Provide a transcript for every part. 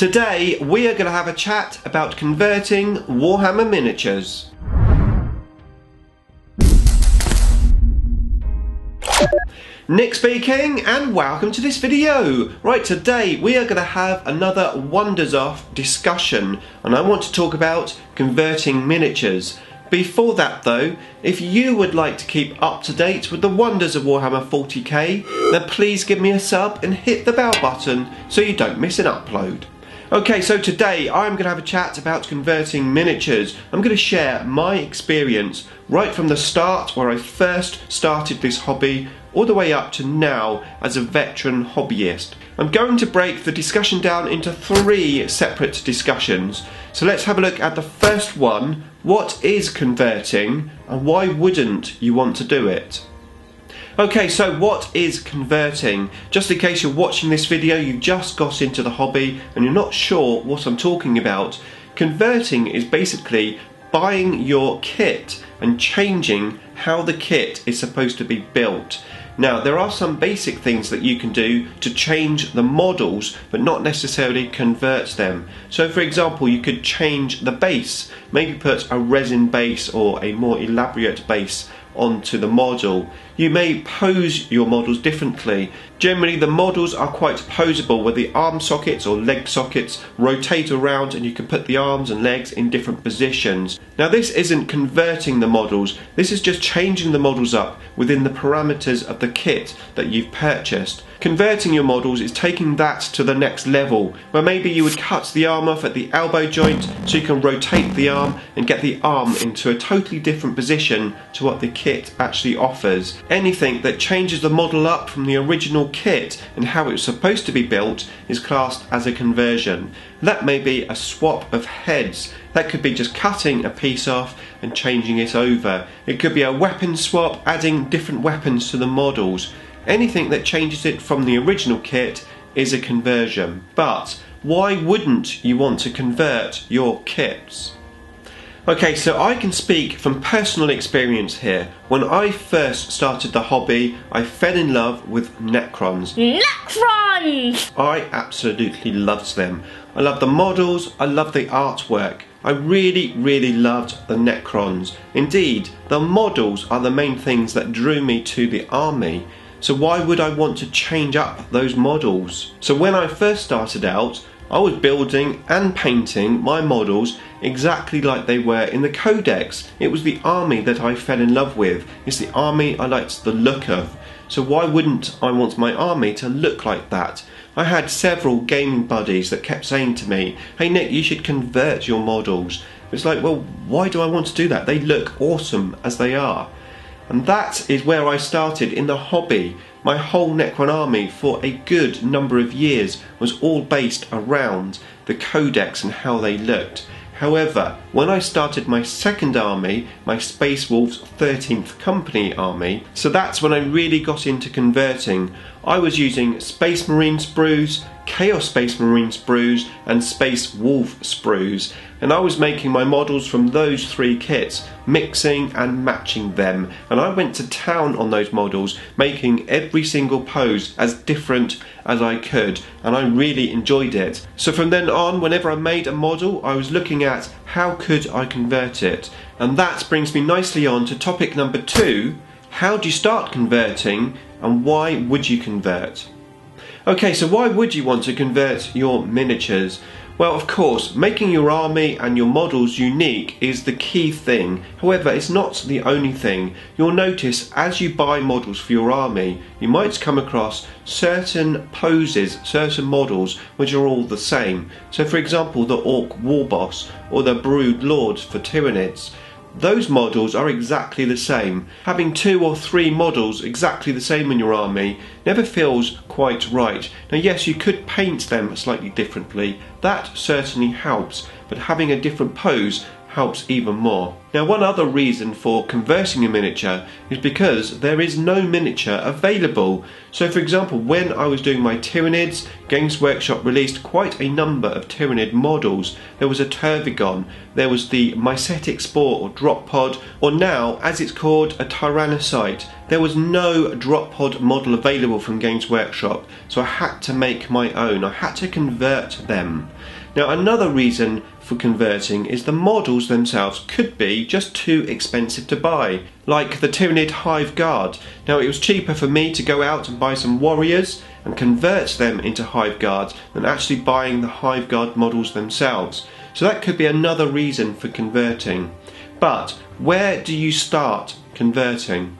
Today we are going to have a chat about converting Warhammer miniatures. Nick speaking, and welcome to this video. Right, today we are going to have another Wonders Off discussion, and I want to talk about converting miniatures. Before that though, if you would like to keep up to date with the wonders of Warhammer 40k, then please give me a sub and hit the bell button so you don't miss an upload. Okay, so today I'm going to have a chat about converting miniatures. I'm going to share my experience right from the start, where I first started this hobby, all the way up to now as a veteran hobbyist. I'm going to break the discussion down into 3 separate discussions. So let's have a look at the first one. What is converting and why wouldn't you want to do it? Okay, so what is converting? Just in case you're watching this video, you've just got into the hobby and you're not sure what I'm talking about. Converting is basically buying your kit and changing how the kit is supposed to be built. Now, there are some basic things that you can do to change the models, but not necessarily convert them. So for example, you could change the base, maybe put a resin base or a more elaborate base onto the model. You may pose your models differently. Generally the models are quite posable, where the arm sockets or leg sockets rotate around and you can put the arms and legs in different positions. Now this isn't converting the models, this is just changing the models up within the parameters of the kit that you've purchased. Converting your models is taking that to the next level, where maybe you would cut the arm off at the elbow joint so you can rotate the arm and get the arm into a totally different position to what the kit actually offers. Anything that changes the model up from the original kit and how it's supposed to be built is classed as a conversion. That may be a swap of heads. That could be just cutting a piece off and changing it over. It could be a weapon swap, adding different weapons to the models. Anything that changes it from the original kit is a conversion. But why wouldn't you want to convert your kits? Okay, so I can speak from personal experience here. When I first started the hobby, I fell in love with Necrons. Necrons! I absolutely loved them. I loved the models, I loved the artwork. I really loved the Necrons. Indeed, the models are the main things that drew me to the army. So why would I want to change up those models? So when I first started out, I was building and painting my models exactly like they were in the codex. It was the army that I fell in love with. It's the army I liked the look of. So why wouldn't I want my army to look like that? I had several gaming buddies that kept saying to me, "Hey Nick, you should convert your models." It's like, well, why do I want to do that? They look awesome as they are. And that is where I started in the hobby. My whole Necron army for a good number of years was all based around the codex and how they looked. However, when I started my second army, my Space Wolves 13th Company army, so that's when I really got into converting. I was using Space Marine sprues, Chaos Space Marine sprues and Space Wolf sprues, and I was making my models from those 3 kits, mixing and matching them, and I went to town on those models, making every single pose as different as I could, and I really enjoyed it. So from then on, whenever I made a model, I was looking at how could I convert it, and that brings me nicely on to topic number 2. How do you start converting and why would you convert? Okay, so why would you want to convert your miniatures? Well, of course, making your army and your models unique is the key thing. However, it's not the only thing. You'll notice as you buy models for your army, you might come across certain poses, certain models which are all the same. So for example, the Orc War Boss or the Brood Lord for Tyranids. Those models are exactly the same. Having 2 or 3 models exactly the same in your army never feels quite right. Now yes, you could paint them slightly differently, that certainly helps, but having a different pose helps even more. Now, one other reason for converting a miniature is because there is no miniature available. So for example, when I was doing my Tyranids, Games Workshop released quite a number of Tyranid models. There was a Tervigon, there was the Mycetic Spore or Drop Pod, or now, as it's called, a Tyrannocyte. There was no Drop Pod model available from Games Workshop, so I had to make my own. I had to convert them. Now, another reason for converting is the models themselves could be just too expensive to buy, like the Tyranid Hive Guard. Now, it was cheaper for me to go out and buy some warriors and convert them into Hive Guards than actually buying the Hive Guard models themselves. So that could be another reason for converting. But where do you start converting?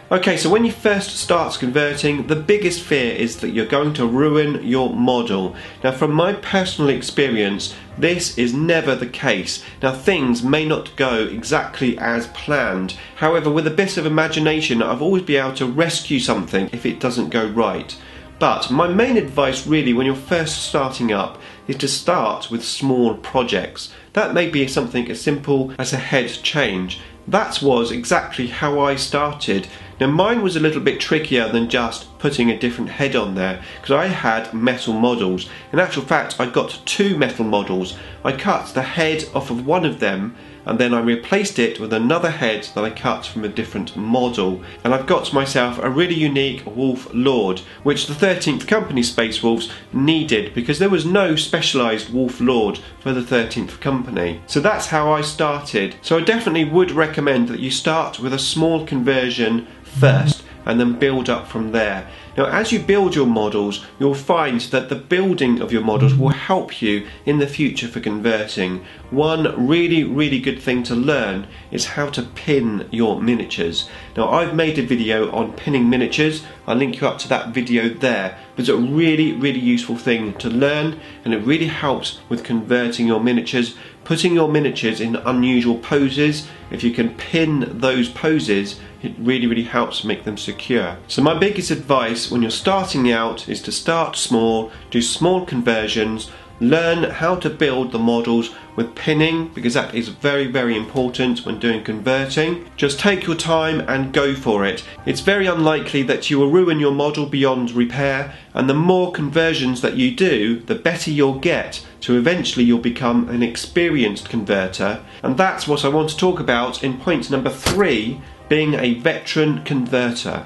Okay, so when you first start converting, the biggest fear is that you're going to ruin your model. Now, from my personal experience, this is never the case. Now, things may not go exactly as planned. However, with a bit of imagination, I've always been able to rescue something if it doesn't go right. But my main advice really when you're first starting up is to start with small projects. That may be something as simple as a head change. That was exactly how I started. Now, mine was a little bit trickier than just putting a different head on there, because I had metal models. In actual fact, I got 2 metal models. I cut the head off of one of them, and then I replaced it with another head that I cut from a different model. And I've got myself a really unique Wolf Lord, which the 13th Company Space Wolves needed, because there was no specialised Wolf Lord for the 13th Company. So that's how I started. So I definitely would recommend that you start with a small conversion first and then build up from there. Now, as you build your models, you'll find that the building of your models will help you in the future for converting. One really good thing to learn is how to pin your miniatures. Now, I've made a video on pinning miniatures. I'll link you up to that video there. But it's a really useful thing to learn, and it really helps with converting your miniatures, putting your miniatures in unusual poses. If you can pin those poses, it really helps make them secure. So my biggest advice when you're starting out is to start small, do small conversions, learn how to build the models with pinning, because that is very important when doing converting. Just take your time and go for it. It's very unlikely that you will ruin your model beyond repair, and the more conversions that you do, the better you'll get, so eventually you'll become an experienced converter. And that's what I want to talk about in point number 3, being a veteran converter.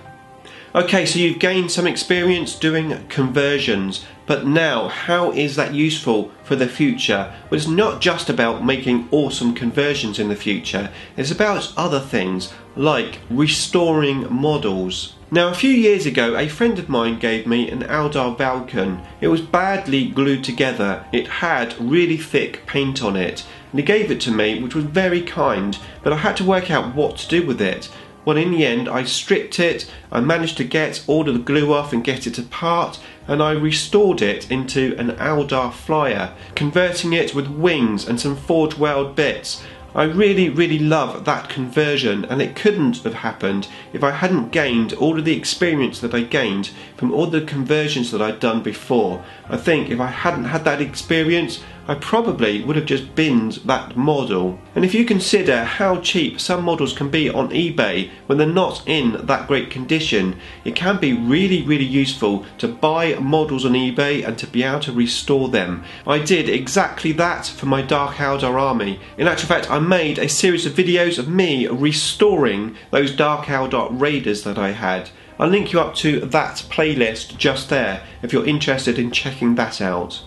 Okay, so you've gained some experience doing conversions, but now how is that useful for the future? Well, it's not just about making awesome conversions in the future, it's about other things like restoring models. Now, a few years ago, a friend of mine gave me an Eldar Valken. It was badly glued together, it had really thick paint on it, and he gave it to me, which was very kind, but I had to work out what to do with it. Well, in the end, I stripped it, I managed to get all of the glue off and get it apart, and I restored it into an Eldar flyer, converting it with wings and some Forge World bits. I really love that conversion, and it couldn't have happened if I hadn't gained all of the experience that I gained from all the conversions that I'd done before. I think if I hadn't had that experience, I probably would have just binned that model. And if you consider how cheap some models can be on eBay when they're not in that great condition, it can be really useful to buy models on eBay and to be able to restore them. I did exactly that for my Dark Eldar army. In actual fact, I made a series of videos of me restoring those Dark Eldar raiders that I had. I'll link you up to that playlist just there if you're interested in checking that out.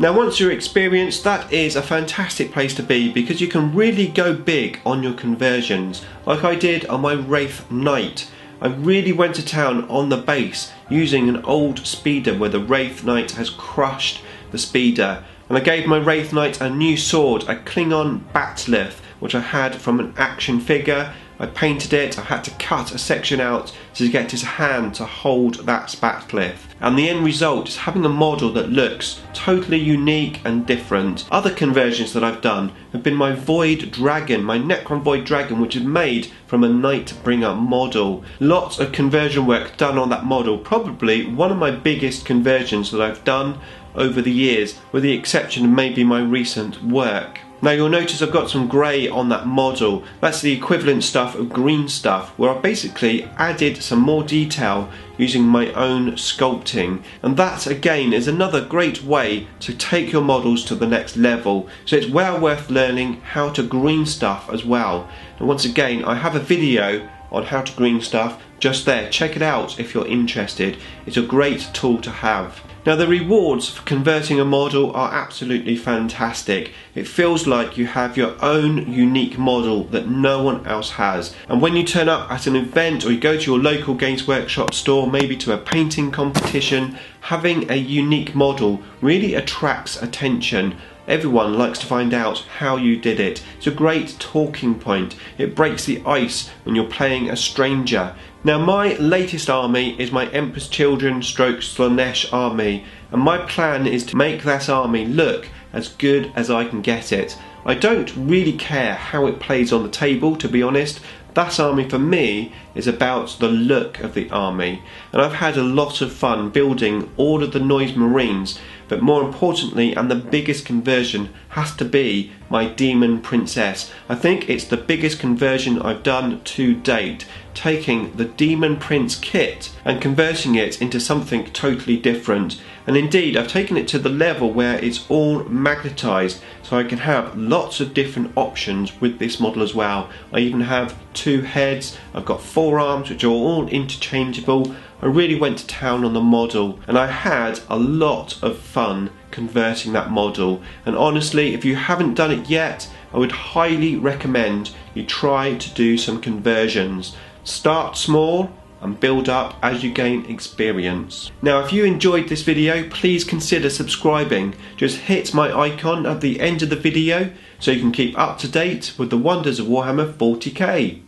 Now, once you're experienced, that is a fantastic place to be, because you can really go big on your conversions, like I did on my Wraith Knight. I really went to town on the base using an old speeder where the Wraith Knight has crushed the speeder, and I gave my Wraith Knight a new sword, a Klingon Batleth, which I had from an action figure. I painted it, I had to cut a section out to get his hand to hold that Batleth. And the end result is having a model that looks totally unique and different. Other conversions that I've done have been my Void Dragon, my Necron Void Dragon, which is made from a Nightbringer model. Lots of conversion work done on that model, probably one of my biggest conversions that I've done over the years, with the exception of maybe my recent work. Now you'll notice I've got some grey on that model. That's the equivalent stuff of green stuff, where I've basically added some more detail using my own sculpting. And that again is another great way to take your models to the next level. So it's well worth learning how to green stuff as well. And once again, I have a video on how to green stuff just there. Check it out if you're interested. It's a great tool to have. Now the rewards for converting a model are absolutely fantastic. It feels like you have your own unique model that no one else has. And when you turn up at an event or you go to your local Games Workshop store, maybe to a painting competition, having a unique model really attracts attention. Everyone likes to find out how you did it. It's a great talking point. It breaks the ice when you're playing a stranger. Now my latest army is my Emperor's Children / Slaanesh army, and my plan is to make that army look as good as I can get it. I don't really care how it plays on the table, to be honest. That army for me is about the look of the army, and I've had a lot of fun building all of the Noise Marines, but more importantly, and the biggest conversion, has to be my Demon Princess. I think it's the biggest conversion I've done to date, taking the Demon Prince kit and converting it into something totally different. And indeed, I've taken it to the level where it's all magnetized, so I can have lots of different options with this model as well. I even have 2 heads, I've got 4 arms which are all interchangeable. I really went to town on the model, and I had a lot of fun converting that model. And honestly, if you haven't done it yet, I would highly recommend you try to do some conversions. Start small and build up as you gain experience. Now if you enjoyed this video, please consider subscribing. Just hit my icon at the end of the video so you can keep up to date with the wonders of Warhammer 40k.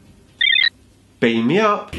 Beam me up!